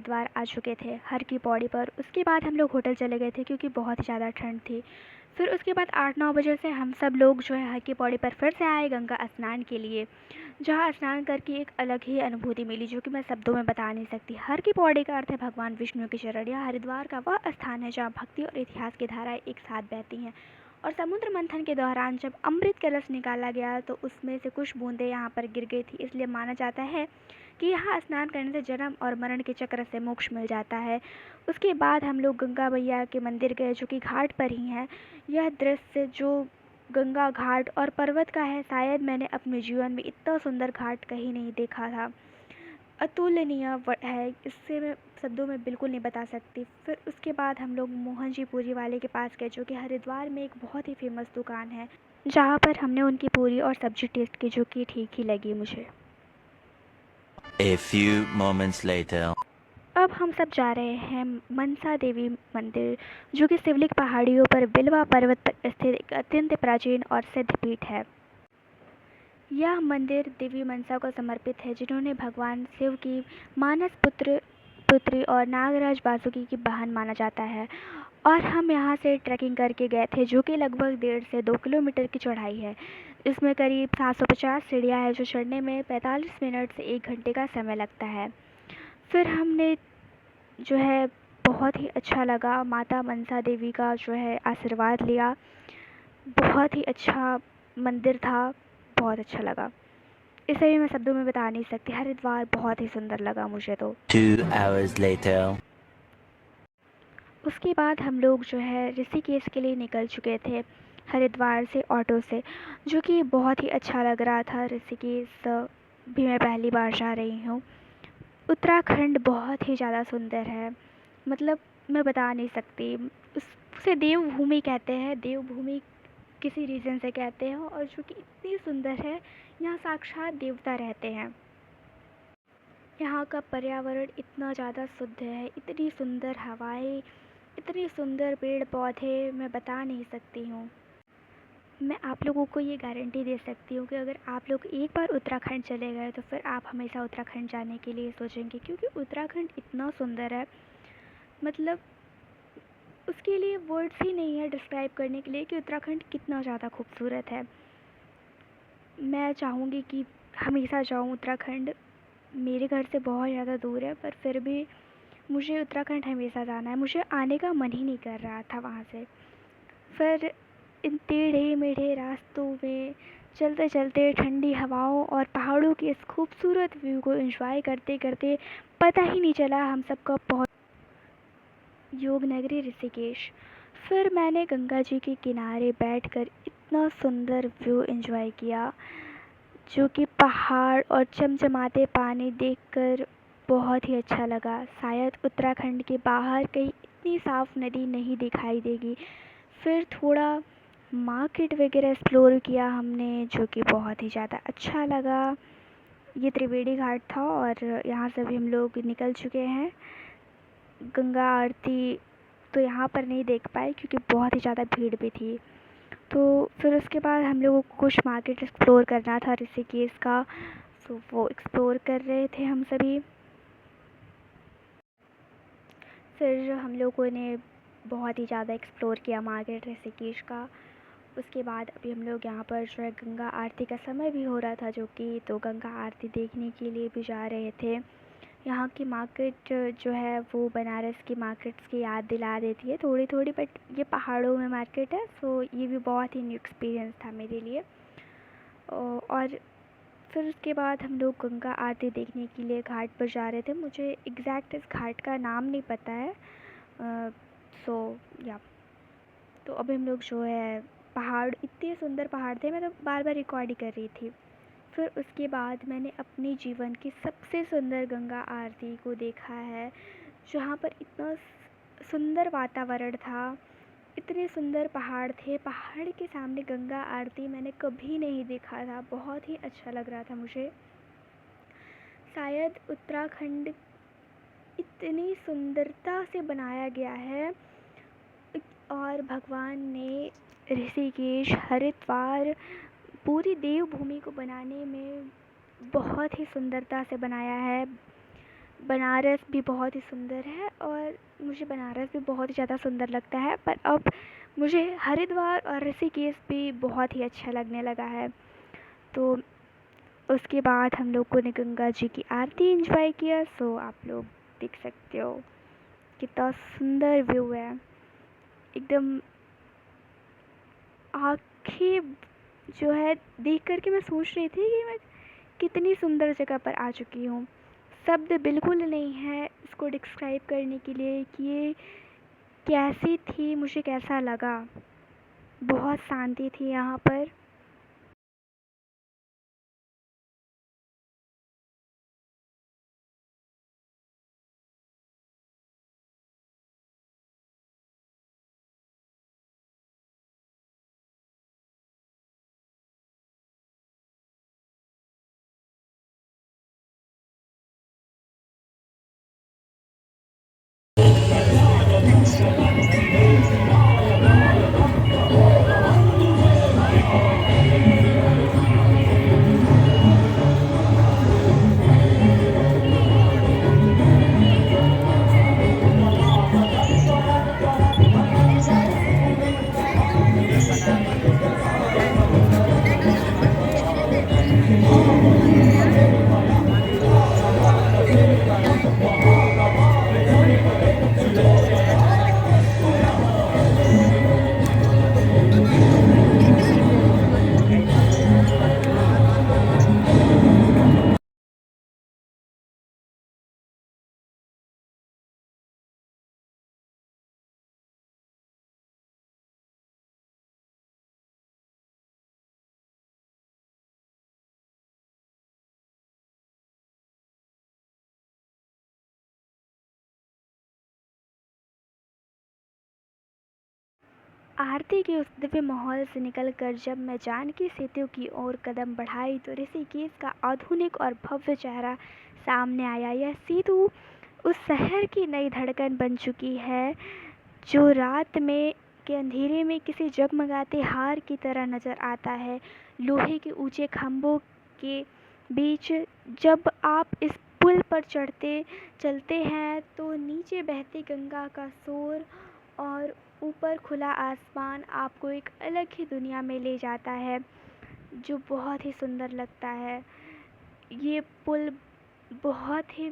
हरिद्वार आ चुके थे हर की पौड़ी पर। उसके बाद हम लोग होटल चले गए थे क्योंकि बहुत ही ज़्यादा ठंड थी। फिर उसके बाद 8-9 बजे से हम सब लोग जो है हर की पौड़ी पर फिर से आए गंगा स्नान के लिए, जहाँ स्नान करके एक अलग ही अनुभूति मिली जो कि मैं शब्दों में बता नहीं सकती। हर की पौड़ी का अर्थ है भगवान विष्णु की शरण। यह हरिद्वार का वह स्थान है जहाँ भक्ति और इतिहास की धाराएं एक साथ बहती हैं। और समुद्र मंथन के दौरान जब अमृत कलश निकाला गया तो उसमें से कुछ बूंदें यहाँ पर गिर गई थी, इसलिए माना जाता है कि यहाँ स्नान करने से जन्म और मरण के चक्र से मोक्ष मिल जाता है। उसके बाद हम लोग गंगा मैया के मंदिर गए जो कि घाट पर ही है। यह दृश्य जो गंगा घाट और पर्वत का है, शायद मैंने अपने जीवन में इतना सुंदर घाट कहीं नहीं देखा था। अतुलनीय है, इससे मैं शब्दों में बिल्कुल नहीं बता सकती। फिर उसके बाद हम लोग मोहन जी पूरी वाले के पास गए जो कि हरिद्वार में एक बहुत ही फेमस दुकान है, जहाँ पर हमने उनकी पूरी और सब्जी टेस्ट की जो कि ठीक ही लगी मुझे। A few moments later. अब हम सब जा रहे हैं मनसा देवी मंदिर, जो कि शिवलिक पहाड़ियों पर बिलवा पर्वत पर स्थित एक अत्यंत प्राचीन और सिद्ध पीठ है। यह मंदिर देवी मनसा को समर्पित है, जिन्होंने भगवान शिव की मानस पुत्री और नागराज वासुकी की बहन माना जाता है। और हम यहाँ से ट्रैकिंग करके गए थे जो कि लगभग 1.5 से 2 किलोमीटर की चौड़ाई है। इसमें करीब 750 सीढ़ियाँ हैं जो चढ़ने में 45 मिनट से 1 घंटे का समय लगता है। फिर हमने जो है बहुत ही अच्छा लगा, माता मनसा देवी का जो है आशीर्वाद लिया। बहुत ही अच्छा मंदिर था, बहुत अच्छा लगा। इसे भी मैं शब्दों में बता नहीं सकती। हरिद्वार बहुत ही सुंदर लगा मुझे तो। 2 hours later. उसके बाद हम लोग जो है ऋषिकेश के लिए निकल चुके थे हरिद्वार से ऑटो से, जो कि बहुत ही अच्छा लग रहा था। ऋषिकेश भी मैं पहली बार जा रही हूँ। उत्तराखंड बहुत ही ज़्यादा सुंदर है, मतलब मैं बता नहीं सकती। उसे देवभूमि कहते हैं, देवभूमि किसी रीज़न से कहते हैं, और जो कि इतनी सुंदर है। यहाँ साक्षात देवता रहते हैं। यहाँ का पर्यावरण इतना ज़्यादा शुद्ध है, इतनी सुंदर हवाएं, इतने सुंदर पेड़ पौधे, मैं बता नहीं सकती हूँ। मैं आप लोगों को ये गारंटी दे सकती हूँ कि अगर आप लोग एक बार उत्तराखंड चले गए तो फिर आप हमेशा उत्तराखंड जाने के लिए सोचेंगे, क्योंकि उत्तराखंड इतना सुंदर है। मतलब उसके लिए वर्ड्स ही नहीं है डिस्क्राइब करने के लिए कि उत्तराखंड कितना ज़्यादा खूबसूरत है। मैं चाहूँगी कि हमेशा जाऊँ उत्तराखंड। मेरे घर से बहुत ज़्यादा दूर है, पर फिर भी मुझे उत्तराखंड हमेशा जाना है। मुझे आने का मन ही नहीं कर रहा था वहाँ से। फिर इन टेढ़े मेढ़े रास्तों में चलते चलते ठंडी हवाओं और पहाड़ों के इस खूबसूरत व्यू को एंजॉय करते करते पता ही नहीं चला हम सबका पहुँच योग नगरी ऋषिकेश। फिर मैंने गंगा जी के किनारे बैठकर इतना सुंदर व्यू एंजॉय किया, जो कि पहाड़ और चमचमाते पानी देखकर बहुत ही अच्छा लगा। शायद उत्तराखंड के बाहर कहीं इतनी साफ़ नदी नहीं दिखाई देगी। फिर थोड़ा मार्केट वगैरह एक्सप्लोर किया हमने, जो कि बहुत ही ज़्यादा अच्छा लगा। ये त्रिवेणी घाट था और यहाँ से भी हम लोग निकल चुके हैं। गंगा आरती तो यहाँ पर नहीं देख पाए क्योंकि बहुत ही ज़्यादा भीड़ भी थी। तो फिर उसके बाद हम लोगों को कुछ मार्केट एक्सप्लोर करना था ऋषिकेश का, तो वो एक्सप्लोर कर रहे थे हम सभी। फिर हम लोगों ने बहुत ही ज़्यादा एक्सप्लोर किया मार्केट ऋषिकेश का। उसके बाद अभी हम लोग यहाँ पर जो है गंगा आरती का समय भी हो रहा था, जो कि तो गंगा आरती देखने के लिए भी जा रहे थे। यहाँ की मार्केट जो है वो बनारस की मार्केट्स की याद दिला देती है थोड़ी थोड़ी, बट ये पहाड़ों में मार्केट है, सो ये भी बहुत ही न्यू एक्सपीरियंस था मेरे लिए। और फिर उसके बाद हम लोग गंगा आरती देखने के लिए घाट पर जा रहे थे। मुझे एग्जैक्ट इस घाट का नाम नहीं पता है। सो या तो अभी हम लोग जो है पहाड़, इतने सुंदर पहाड़ थे, मैं तो बार बार रिकॉर्ड ही कर रही थी। फिर उसके बाद मैंने अपने जीवन की सबसे सुंदर गंगा आरती को देखा है, जहाँ पर इतना सुंदर वातावरण था, इतने सुंदर पहाड़ थे। पहाड़ के सामने गंगा आरती मैंने कभी नहीं देखा था, बहुत ही अच्छा लग रहा था मुझे। शायद उत्तराखंड इतनी सुंदरता से बनाया गया है, और भगवान ने ऋषिकेश, हरिद्वार, पूरी देवभूमि को बनाने में बहुत ही सुंदरता से बनाया है। बनारस भी बहुत ही सुंदर है और मुझे बनारस भी बहुत ही ज़्यादा सुंदर लगता है, पर अब मुझे हरिद्वार और ऋषिकेश भी बहुत ही अच्छा लगने लगा है। तो उसके बाद हम लोगों ने गंगा जी की आरती एंजॉय किया। सो आप लोग देख सकते हो कितना सुंदर व्यू है, एकदम आँखें जो है देख कर के मैं सोच रही थी कि मैं कितनी सुंदर जगह पर आ चुकी हूँ। शब्द बिल्कुल नहीं है इसको डिस्क्राइब करने के लिए कि ये कैसी थी, मुझे कैसा लगा। बहुत शांति थी यहाँ पर। आरती के उस दिव्य माहौल से निकलकर जब मैं जानकी सेतु की ओर कदम बढ़ाई तो ऋषिकेश का आधुनिक और भव्य चेहरा सामने आया। यह सेतु उस शहर की नई धड़कन बन चुकी है जो रात में के अंधेरे में किसी जगमगाते हार की तरह नजर आता है। लोहे के ऊंचे खंभों के बीच जब आप इस पुल पर चलते हैं तो नीचे बहती गंगा का शोर और ऊपर खुला आसमान आपको एक अलग ही दुनिया में ले जाता है, जो बहुत ही सुंदर लगता है। ये पुल बहुत ही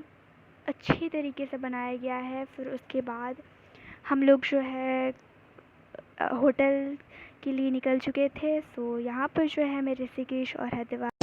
अच्छी तरीके से बनाया गया है। फिर उसके बाद हम लोग जो है होटल के लिए निकल चुके थे। सो यहाँ पर जो है मैं ऋषिकेश और हरिद्वार